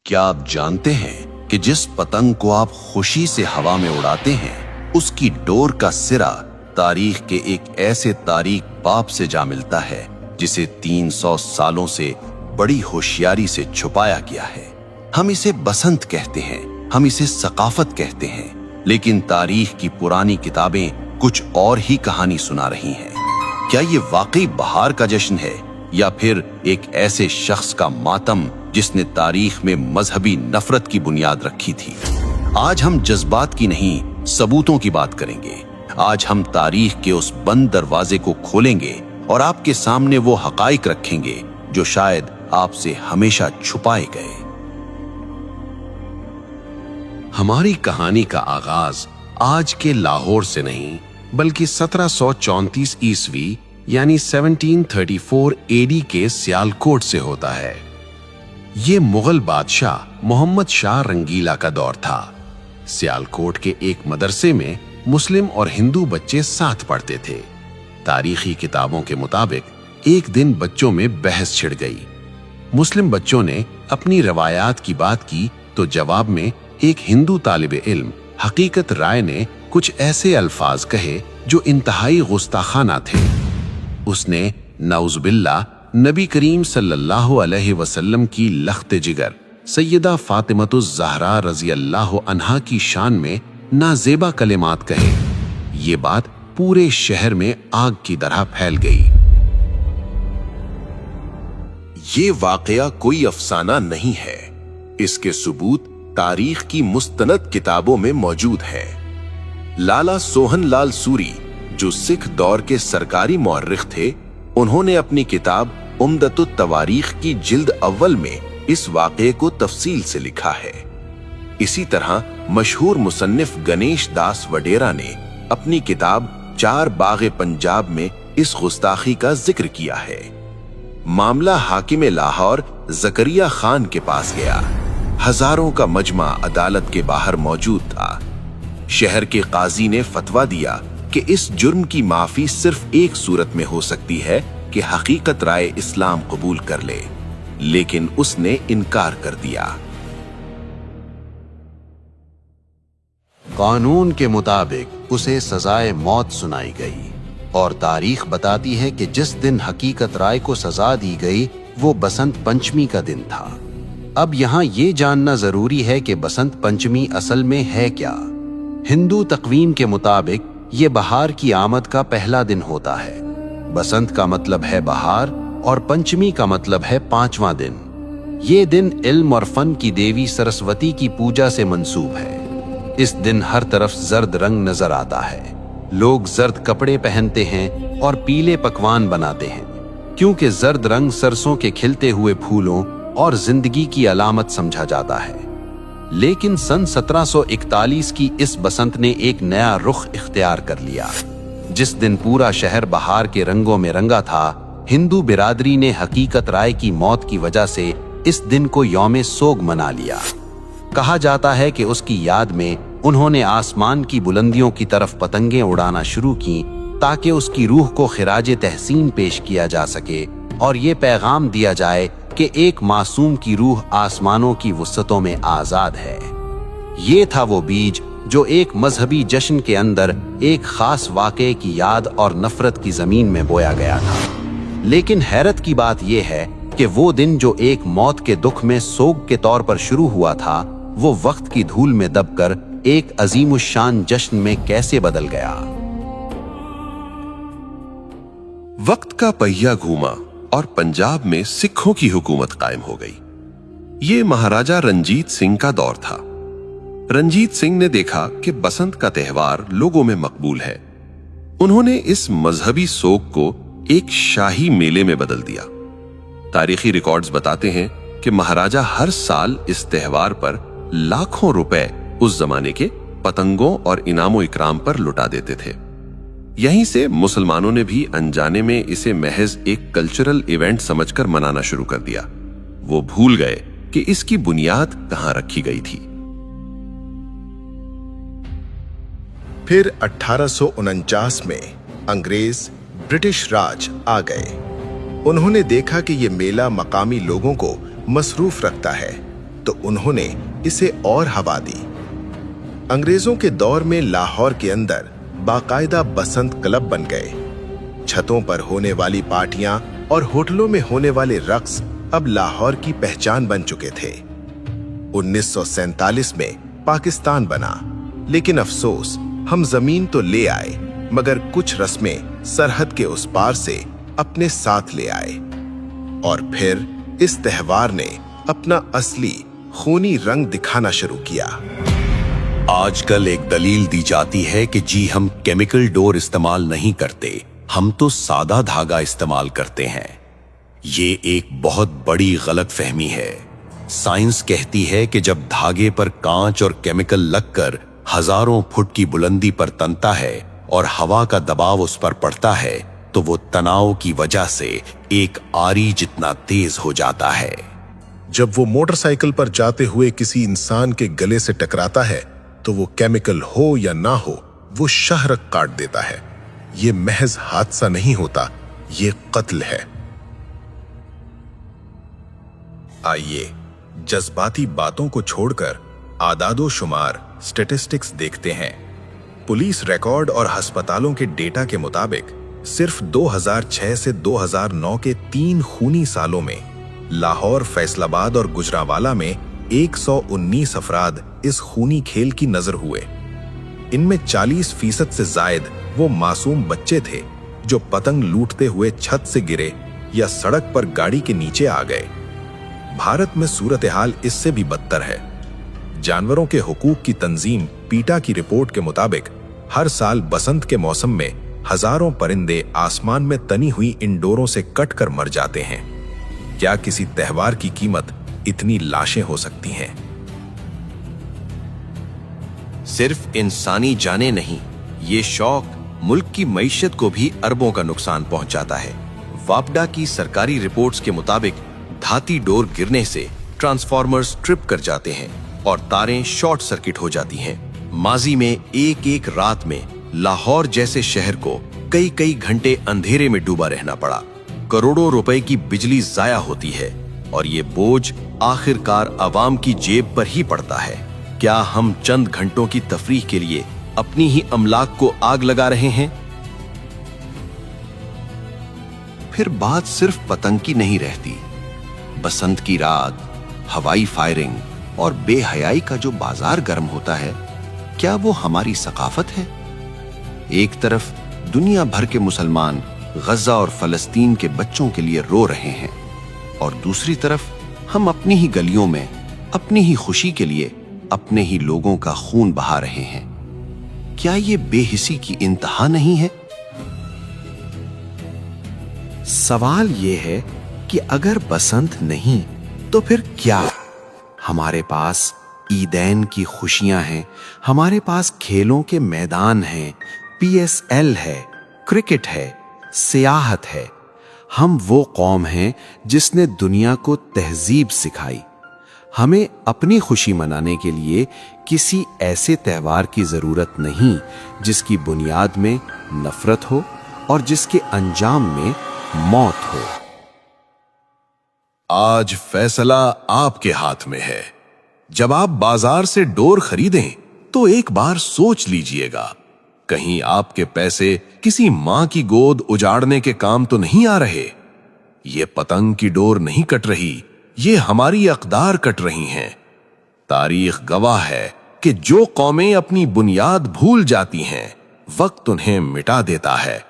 क्या आप जानते हैं कि जिस पतंग को आप खुशी से हवा में उड़ाते हैं, उसकी डोर का सिरा तारीख के एक ऐसे तारीख बाप से जा मिलता है जिसे 300 सालों से बड़ी होशियारी से छुपाया गया है। हम इसे बसंत कहते हैं, हम इसे सकाफत कहते हैं, लेकिन तारीख की पुरानी किताबें कुछ और ही कहानी सुना रही हैं। क्या ये वाकई बहार का जश्न है या फिर एक ऐसे शख्स का मातम जिसने तारीख में मजहबी नफरत की बुनियाद रखी थी? आज हम जज्बात की नहीं, सबूतों की बात करेंगे। आज हम तारीख के उस बंद दरवाजे को खोलेंगे और आपके सामने वो हकाइक रखेंगे जो शायद आपसे हमेशा छुपाए गए। हमारी कहानी का आगाज आज के लाहौर से नहीं बल्कि 1734 ईस्वी यानी 1734 एडी के सियालकोट से होता है। ये मुगल बादशाह मोहम्मद शाह रंगीला का दौर था। सियालकोट के एक मदरसे में मुस्लिम और हिंदू बच्चे साथ पढ़ते थे। तारीखी किताबों के मुताबिक एक दिन बच्चों में बहस छिड़ गई। मुस्लिम बच्चों ने अपनी रवायात की बात की तो जवाब में एक हिंदू तालिबे इल्म हकीकत राय ने कुछ ऐसे अल्फाज कहे जो इंतहाई गुस्ताखाना थे। उसने नाउज़ुबिल्लाह नबी करीम सल्लल्लाहु अलैहि वसल्लम की लख्त जिगर सैयदा फातिमतुज़ ज़हरा रज़ी अल्लाह अन्हा की शान में नाज़ेबा कलिमात कहे। ये बात पूरे शहर में आग की तरह फैल गई। ये वाकया कोई अफसाना नहीं है, इसके सबूत तारीख की मुस्तनद किताबों में मौजूद है। लाला सोहन लाल सूरी जो सिख दौर के सरकारी मौर्रिख थे, उन्होंने अपनी किताब उम्दतुत तवारीख की जिल्द अव्वल में इस वाक़े को तफसील से लिखा है। इसी तरह मशहूर मुसन्निफ गणेश दास वडेरा ने अपनी किताब चार बाग़े पंजाब में इस गुस्ताखी का जिक्र किया है। मामला हाकिम लाहौर ज़करिया खान के पास गया। हजारों का मजमा अदालत के बाहर मौजूद था। शहर के काजी ने फतवा दिया कि इस जुर्म की माफी सिर्फ एक सूरत में हो सकती है कि हकीकत राय इस्लाम कबूल कर ले, लेकिन उसने इनकार कर दिया। कानून के मुताबिक उसे सजाए मौत सुनाई गई और तारीख बताती है कि जिस दिन हकीकत राय को सजा दी गई वो बसंत पंचमी का दिन था। अब यहाँ ये जानना जरूरी है कि बसंत पंचमी असल में है क्या। हिंदू तकवीम के मुताबिक ये बहार की आमद का पहला दिन होता है। बसंत का मतलब है बहार और पंचमी का मतलब है पांचवां दिन। ये दिन इल्म और फन की देवी सरस्वती की पूजा से मंसूब है। इस दिन हर तरफ जर्द रंग नजर आता है। लोग जर्द कपड़े पहनते हैं और पीले पकवान बनाते हैं, क्योंकि जर्द रंग सरसों के खिलते हुए फूलों और जिंदगी की अलामत समझा जाता है। लेकिन सन 1741 की इस बसंत ने एक नया रुख इख्तियार कर लिया। जिस दिन पूरा शहर बहार के रंगों में रंगा था, हिंदू बिरादरी ने हकीकत राय की मौत की वजह से इस दिन को यौम सोग मना लिया। कहा जाता है कि उसकी याद में उन्होंने आसमान की बुलंदियों की तरफ पतंगें उड़ाना शुरू की ताकि उसकी रूह को खिराज तहसीन पेश किया जा सके और ये पैगाम दिया जाए कि एक मासूम की रूह आसमानों की वुसअतों में आजाद है। ये था वो बीज जो एक मजहबी जश्न के अंदर एक खास वाक़े की याद और नफरत की जमीन में बोया गया था। लेकिन हैरत की बात यह है कि वो दिन जो एक मौत के दुख में सोग के तौर पर शुरू हुआ था, वो वक्त की धूल में दबकर एक अजीमुशान जश्न में कैसे बदल गया। वक्त का पहिया घूमा और पंजाब में सिखों की हुकूमत कायम हो गई। ये महाराजा रंजीत सिंह का दौर था। रंजीत सिंह ने देखा कि बसंत का त्यौहार लोगों में मकबूल है। उन्होंने इस मजहबी सोग को एक शाही मेले में बदल दिया। तारीखी रिकॉर्ड्स बताते हैं कि महाराजा हर साल इस त्यौहार पर लाखों रुपए उस जमाने के पतंगों और इनामो इकराम पर लुटा देते थे। यहीं से मुसलमानों ने भी अनजाने में इसे महज एक कल्चरल इवेंट समझकर मनाना शुरू कर दिया। वो भूल गए कि इसकी बुनियाद कहां रखी गई थी। फिर 1849 में अंग्रेज ब्रिटिश राज आ गए। उन्होंने देखा कि ये मेला मकामी लोगों को मसरूफ रखता है, तो उन्होंने इसे और हवा दी। अंग्रेजों के दौर में लाहौर के अंदर बाकायदा बसंत क्लब बन गए। छतों पर होने वाली पार्टियां और होटलों में होने वाले रक्स अब लाहौर की पहचान बन चुके थे। 1947 में पाकिस्तान बना, लेकिन अफसोस हम जमीन तो ले आए मगर कुछ रस्में सरहद के उस पार से अपने साथ ले आए। और फिर इस त्योहार ने अपना असली खूनी रंग दिखाना शुरू किया। आजकल एक दलील दी जाती है कि जी हम केमिकल डोर इस्तेमाल नहीं करते, हम तो सादा धागा इस्तेमाल करते हैं। ये एक बहुत बड़ी गलतफहमी है। साइंस कहती है कि जब धागे पर कांच और केमिकल लगकर हजारों फुट की बुलंदी पर तनता है और हवा का दबाव उस पर पड़ता है तो वो तनाव की वजह से एक आरी जितना तेज हो जाता है। जब वो मोटरसाइकिल पर जाते हुए किसी इंसान के गले से टकराता है तो वो केमिकल हो या ना हो, वो शाहरग काट देता है। ये महज हादसा नहीं होता, ये कत्ल है। आइए जज्बाती बातों को छोड़कर आदादो शुमार स्टैटिस्टिक्स देखते हैं। पुलिस रिकॉर्ड और अस्पतालों के डेटा के मुताबिक सिर्फ 2006 से 2009 के 3 खूनी सालों में लाहौर, फैसलाबाद और गुजरांवाला में 119 अफराद इस खूनी खेल की नजर हुए। इनमें 40% से जायद वो मासूम बच्चे थे जो पतंग लूटते हुए छत से गिरे या सड़क पर गाड़ी के नीचे आ गए। भारत में सूरत हाल इससे भी बदतर है। जानवरों के हुकूक की तंजीम पीटा की रिपोर्ट के मुताबिक हर साल बसंत के मौसम में हजारों परिंदे आसमान में तनी हुई इन डोरों से कट कर मर जाते हैं। क्या किसी त्योहार की कीमत इतनी लाशें हो सकती हैं? सिर्फ इंसानी जाने नहीं, ये शौक मुल्क की मईशत को भी अरबों का नुकसान पहुंचाता है। वापडा की सरकारी रिपोर्ट्स के मुताबिक धाती डोर गिरने से ट्रांसफार्मर्स ट्रिप कर जाते हैं और तारें शॉर्ट सर्किट हो जाती हैं। माजी में एक एक रात में लाहौर जैसे शहर को कई कई घंटे अंधेरे में डूबा रहना पड़ा। करोड़ों रुपए की बिजली जाया होती है और ये बोझ आखिरकार आवाम की जेब पर ही पड़ता है। क्या हम चंद घंटों की तफरीह के लिए अपनी ही अमलाक को आग लगा रहे हैं? फिर बात सिर्फ पतंग की नहीं रहती। बसंत की रात, हवाई फायरिंग और बेहयाई का जो बाजार गर्म होता है, क्या वो हमारी सकाफत है? एक तरफ दुनिया भर के मुसलमान गजा और फलस्तीन के बच्चों के लिए रो रहे हैं और दूसरी तरफ हम अपनी ही गलियों में अपनी ही खुशी के लिए अपने ही लोगों का खून बहा रहे हैं। क्या ये बेहिसी की इंतहा नहीं है? सवाल ये है कि अगर बसंत नहीं तो फिर क्या? हमारे पास ईदैन की खुशियां हैं, हमारे पास खेलों के मैदान हैं, PSL है, क्रिकेट है, सियाहत है। हम वो कौम हैं जिसने दुनिया को तहजीब सिखाई। हमें अपनी खुशी मनाने के लिए किसी ऐसे त्योहार की जरूरत नहीं जिसकी बुनियाद में नफरत हो और जिसके अंजाम में मौत हो। आज फैसला आपके हाथ में है। जब आप बाजार से डोर खरीदें तो एक बार सोच लीजिएगा, कहीं आपके पैसे किसी मां की गोद उजाड़ने के काम तो नहीं आ रहे। ये पतंग की डोर नहीं कट रही, ये हमारी अकदार कट रही हैं। तारीख गवाह है कि जो कौमें अपनी बुनियाद भूल जाती हैं, वक्त उन्हें मिटा देता है।